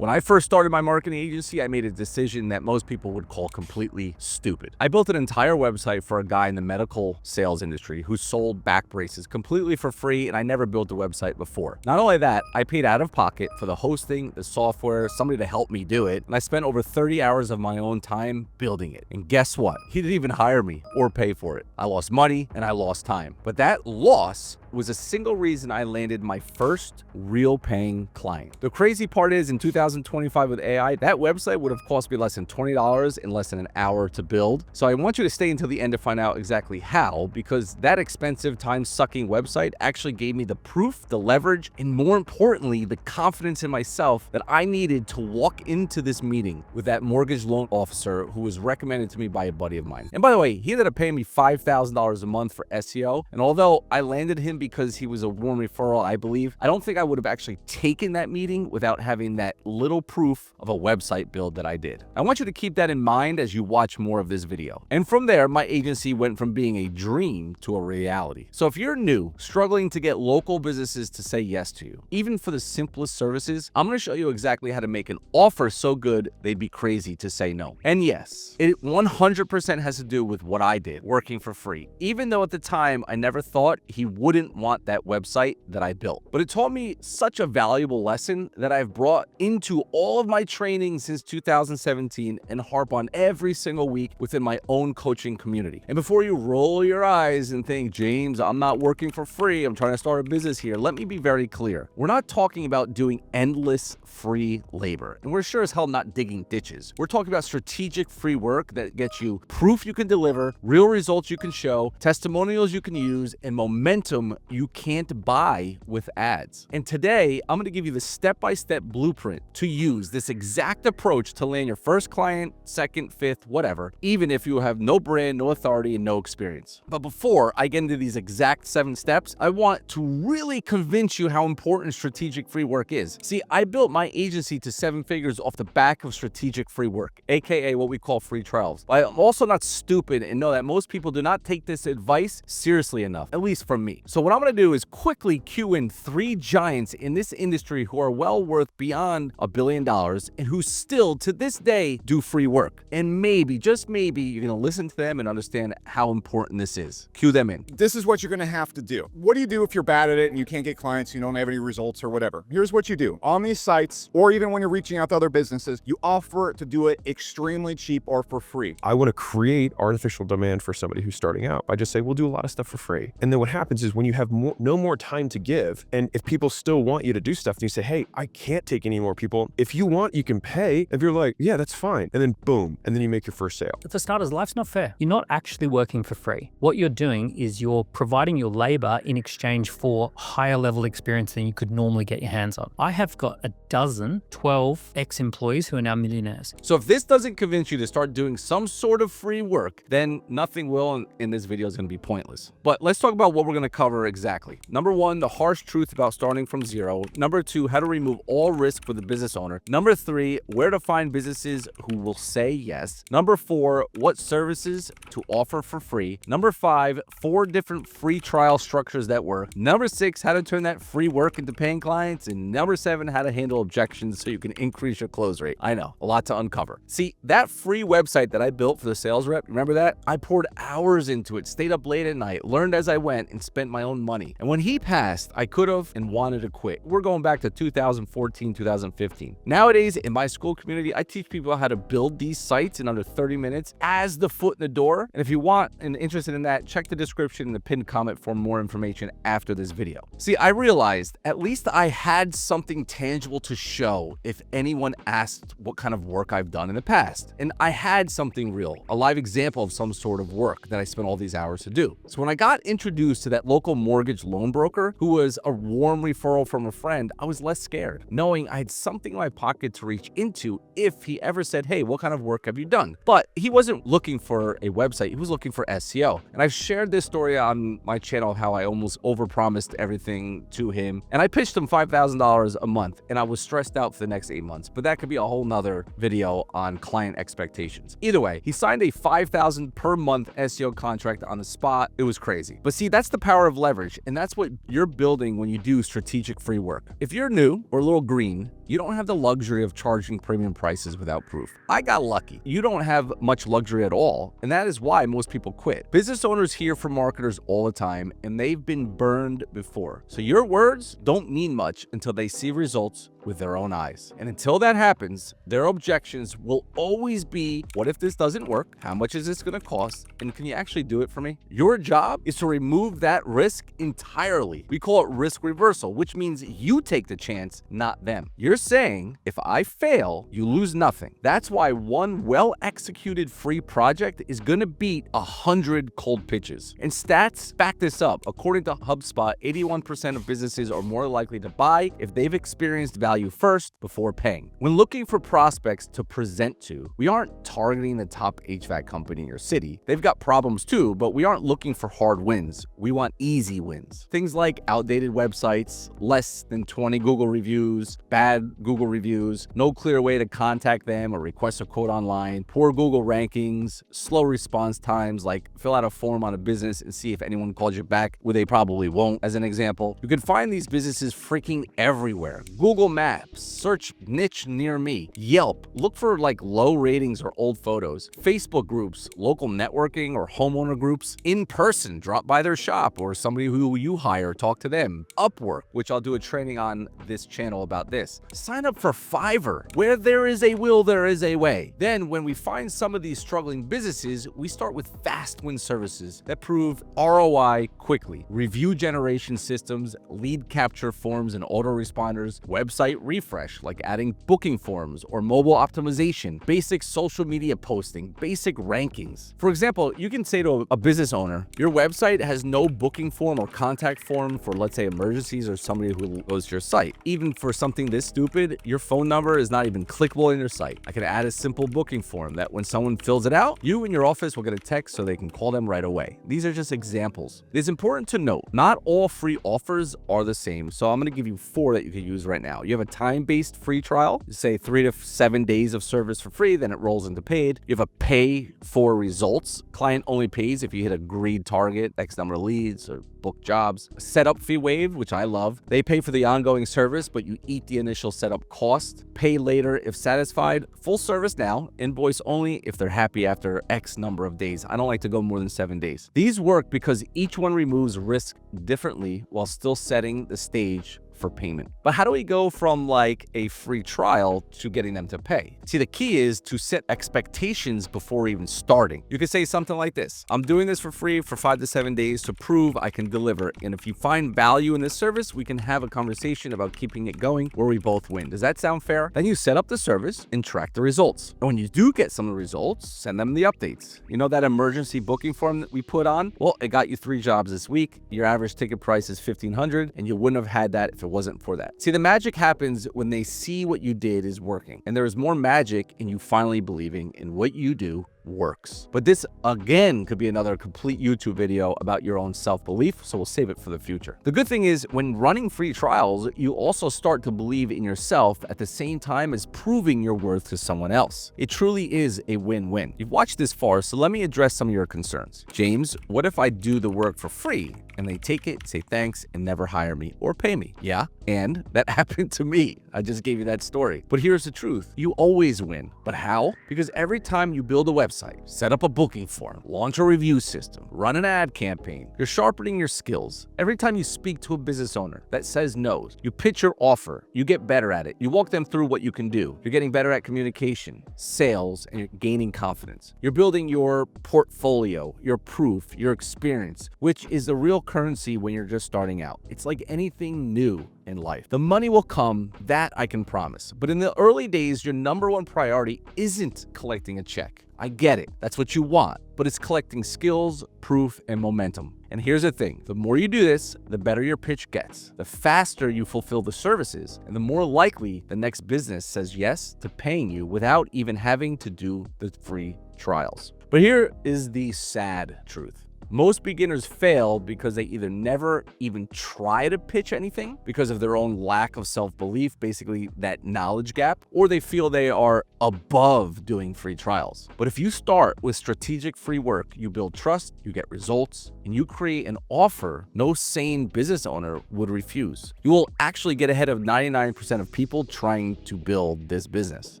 When I first started my marketing agency, I made a decision that most people would call completely stupid. I built an entire website for a guy in the medical sales industry who sold back braces completely for free, and I never built a website before. Not only that, I paid out of pocket for the hosting, the software, somebody to help me do it, and I spent over 30 hours of my own time building it. And guess what? He didn't even hire me or pay for it. I lost money and I lost time. But that loss was a single reason I landed my first real paying client. The crazy part is in 2025 with AI, that website would have cost me less than $20 in less than an hour to build. So I want you to stay until the end to find out exactly how, because that expensive time-sucking website actually gave me the proof, the leverage, and more importantly, the confidence in myself that I needed to walk into this meeting with that mortgage loan officer who was recommended to me by a buddy of mine. And by the way, he ended up paying me $5,000 a month for SEO. And although I landed him because he was a warm referral, I believe, I don't think I would have actually taken that meeting without having that little proof of a website build that I did. I want you to keep that in mind as you watch more of this video. And from there, my agency went from being a dream to a reality. So if you're new, struggling to get local businesses to say yes to you, even for the simplest services, I'm going to show you exactly how to make an offer so good they'd be crazy to say no. And yes, it 100% has to do with what I did, working for free, even though at the time I never thought he wouldn't want that website that I built. But it taught me such a valuable lesson that I've brought into all of my training since 2017 and harp on every single week within my own coaching community. And before you roll your eyes and think, James, I'm not working for free, I'm trying to start a business here, let me be very clear. We're not talking about doing endless free labor, and we're sure as hell not digging ditches. We're talking about strategic free work that gets you proof you can deliver, real results you can show, testimonials you can use, and momentum you can't buy with ads. And today, I'm going to give you the step-by-step blueprint to use this exact approach to land your first client, second, fifth, whatever, even if you have no brand, no authority, and no experience. But before I get into these exact 7 steps, I want to really convince you how important strategic free work is. See, I built my agency to 7 figures off the back of strategic free work, aka what we call free trials. I'm also not stupid and know that most people do not take this advice seriously enough, at least from me. So what I'm going to do is quickly cue in 3 giants in this industry who are well worth beyond $1 billion and who still to this day do free work. And maybe, just maybe, you're going to listen to them and understand how important this is. Cue them in. This is what you're going to have to do. What do you do if you're bad at it and you can't get clients, you don't have any results or whatever? Here's what you do. On these sites, or even when you're reaching out to other businesses, you offer to do it extremely cheap or for free. I want to create artificial demand for somebody who's starting out. I just say, we'll do a lot of stuff for free. And then what happens is when you have no more time to give, and if people still want you to do stuff, and you say, hey, I can't take any more people. If you want, you can pay. If you're like, yeah, that's fine. And then boom, and then you make your first sale. For starters, life's not fair. You're not actually working for free. What you're doing is you're providing your labor in exchange for higher level experience than you could normally get your hands on. I have got 12 ex-employees who are now millionaires. So if this doesn't convince you to start doing some sort of free work, then nothing will in this video is going to be pointless. But let's talk about what we're going to cover exactly. Number 1, the harsh truth about starting from zero. Number 2, how to remove all risk for the business owner. Number 3, where to find businesses who will say yes. Number 4, what services to offer for free. Number 5, 4 different free trial structures that work. Number 6, how to turn that free work into paying clients. And number 7, how to handle objections so you can increase your close rate. I know, a lot to uncover. See, that free website that I built for the sales rep, remember that? I poured hours into it, stayed up late at night, learned as I went, and spent my own money. And when he passed, I could have and wanted to quit. We're going back to 2014, 2015. Nowadays, in my school community, I teach people how to build these sites in under 30 minutes as the foot in the door. And if you want and interested in that, check the description in the pinned comment for more information after this video. See, I realized at least I had something tangible to show if anyone asked what kind of work I've done in the past. And I had something real, a live example of some sort of work that I spent all these hours to do. So when I got introduced to that local mortgage loan broker who was a warm referral from a friend, I was less scared, knowing I had something in my pocket to reach into if he ever said, hey, what kind of work have you done? But he wasn't looking for a website, he was looking for SEO. And I've shared this story on my channel, how I almost overpromised everything to him. And I pitched him $5,000 a month, and I was stressed out for the next 8 months. But that could be a whole nother video on client expectations. Either way, he signed a $5,000 per month SEO contract on the spot. It was crazy. But see, that's the power of leverage, and that's what you're building when you do strategic free work. If you're new or a little green, you don't have the luxury of charging premium prices without proof. I got lucky. You don't have much luxury at all, and that is why most people quit. Business owners hear from marketers all the time, and they've been burned before. So your words don't mean much until they see results with their own eyes. And until that happens, their objections will always be, what if this doesn't work? How much is this going to cost? And can you actually do it for me? Your job is to remove that risk entirely. We call it risk reversal, which means you take the chance, not them. You're saying, if I fail, you lose nothing. That's why one well-executed free project is going to beat 100 cold pitches. And stats back this up. According to HubSpot, 81% of businesses are more likely to buy if they've experienced value first before paying. When looking for prospects to present to, we aren't targeting the top HVAC company in your city. They've got problems too, but we aren't looking for hard wins. We want easy wins. Things like outdated websites, less than 20 Google reviews, bad Google reviews, no clear way to contact them or request a quote online, poor Google rankings, slow response times, like fill out a form on a business and see if anyone calls you back, where they probably won't, as an example. You can find these businesses freaking everywhere. Google Maps, search niche near me, Yelp, look for like low ratings or old photos, Facebook groups, local networking or homeowner groups, in person, drop by their shop or somebody who you hire, talk to them, Upwork, which I'll do a training on this channel about this. Sign up for Fiverr. Where there is a will, there is a way. Then when we find some of these struggling businesses, we start with fast win services that prove ROI quickly. Review generation systems, lead capture forms and autoresponders, website refresh like adding booking forms or mobile optimization, basic social media posting, basic rankings. For example, you can say to a business owner, your website has no booking form or contact form for, let's say, emergencies or somebody who goes to your site. Even for something this stupid, your phone number is not even clickable in your site. I can add a simple booking form that when someone fills it out, you and your office will get a text so they can call them right away. These are just examples. It is important to note, not all free offers are the same, so I'm going to give you 4 that you can use right now. You have a time-based free trial, say 3 to 7 days of service for free, then it rolls into paid. You have a pay for results. Client only pays if you hit agreed target, X number of leads or book jobs. A setup fee waived, which I love. They pay for the ongoing service, but you eat the initial setup cost. Pay later if satisfied. Full service now. Invoice only if they're happy after X number of days. I don't like to go more than 7 days. These work because each one removes risk differently while still setting the stage for payment. But how do we go from like a free trial to getting them to pay? See, the key is to set expectations before even starting. You could say something like this: I'm doing this for free for 5 to 7 days to prove I can deliver. And if you find value in this service, we can have a conversation about keeping it going where we both win. Does that sound fair? Then you set up the service and track the results. And when you do get some of the results, send them the updates. You know that emergency booking form that we put on? Well, it got you 3 jobs this week. Your average ticket price is $1,500, and you wouldn't have had that if it wasn't for that. See, the magic happens when they see what you did is working, and there is more magic in you finally believing in what you do works. But this again could be another complete YouTube video about your own self-belief, so we'll save it for the future. The good thing is, when running free trials, you also start to believe in yourself at the same time as proving your worth to someone else. It truly is a win-win. You've watched this far, so let me address some of your concerns. James, what if I do the work for free and they take it, say thanks, and never hire me or pay me? Yeah, and that happened to me. I just gave you that story. But here's the truth. You always win. But how? Because every time you build a website, set up a booking form, launch a review system, run an ad campaign, you're sharpening your skills. Every time you speak to a business owner that says no, you pitch your offer, you get better at it. You walk them through what you can do. You're getting better at communication, sales, and you're gaining confidence. You're building your portfolio, your proof, your experience, which is the real currency when you're just starting out. It's like anything new in life. The money will come, that I can promise. But in the early days, your #1 priority isn't collecting a check. I get it. That's what you want. But it's collecting skills, proof, and momentum. And here's the thing. The more you do this, the better your pitch gets. The faster you fulfill the services, and the more likely the next business says yes to paying you without even having to do the free trials. But here is the sad truth. Most beginners fail because they either never even try to pitch anything because of their own lack of self-belief, basically that knowledge gap, or they feel they are above doing free trials. But if you start with strategic free work, you build trust, you get results, and you create an offer no sane business owner would refuse. You will actually get ahead of 99% of people trying to build this business.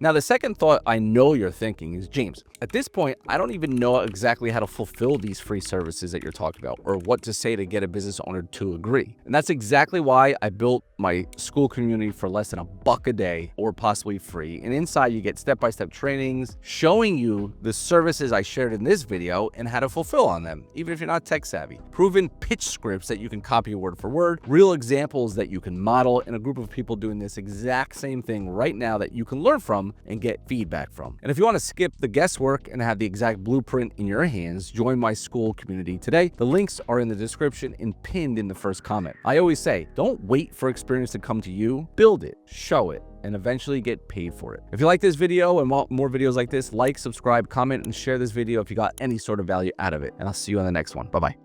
Now, the second thought I know you're thinking is, James, at this point, I don't even know exactly how to fulfill these free services that you're talking about or what to say to get a business owner to agree. And that's exactly why I built my school community for less than $1 a day or possibly free. And inside you get step-by-step trainings showing you the services I shared in this video and how to fulfill on them, even if you're not tech savvy. Proven pitch scripts that you can copy word for word, real examples that you can model, and a group of people doing this exact same thing right now that you can learn from and get feedback from. And if you want to skip the guesswork and have the exact blueprint in your hands, join my school community today. The links are in the description and pinned in the first comment. I always say, don't wait for experience to come to you, build it, show it, and eventually get paid for it. If you like this video and want more videos like this, like, subscribe, comment, and share this video if you got any sort of value out of it. And I'll see you on the next one. Bye-bye.